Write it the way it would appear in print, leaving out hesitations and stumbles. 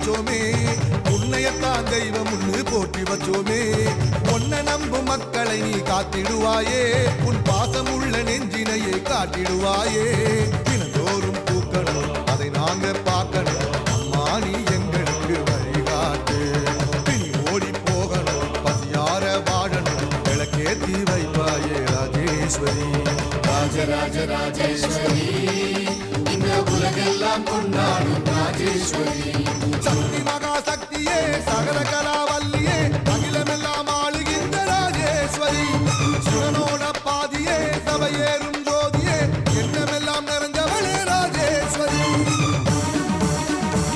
வச்சோமே, உன்னையத்தான் தெய்வம் ஒன்று போற்றி வச்சோமே. உன்னை நம்பும் மக்களை நீ காத்திடுவாயே, உன் பாசம் உள்ள நெஞ்சினையே காட்டிடுவாயே. தினந்தோறும் பூக்கணும், அதை நாங்க பார்க்கணும். அம்மா நீ எங்களுக்கு வழிகாட்டு. பிணி ஓடி போகணும், பசியார வாழணும், விளக்கேத்தி வைப்பாயே ராஜேஸ்வரி. ராஜராஜ ராஜேஸ்வரி, இந்த உலகெல்லாம் கொண்டாடும் ராஜேஸ்வரி.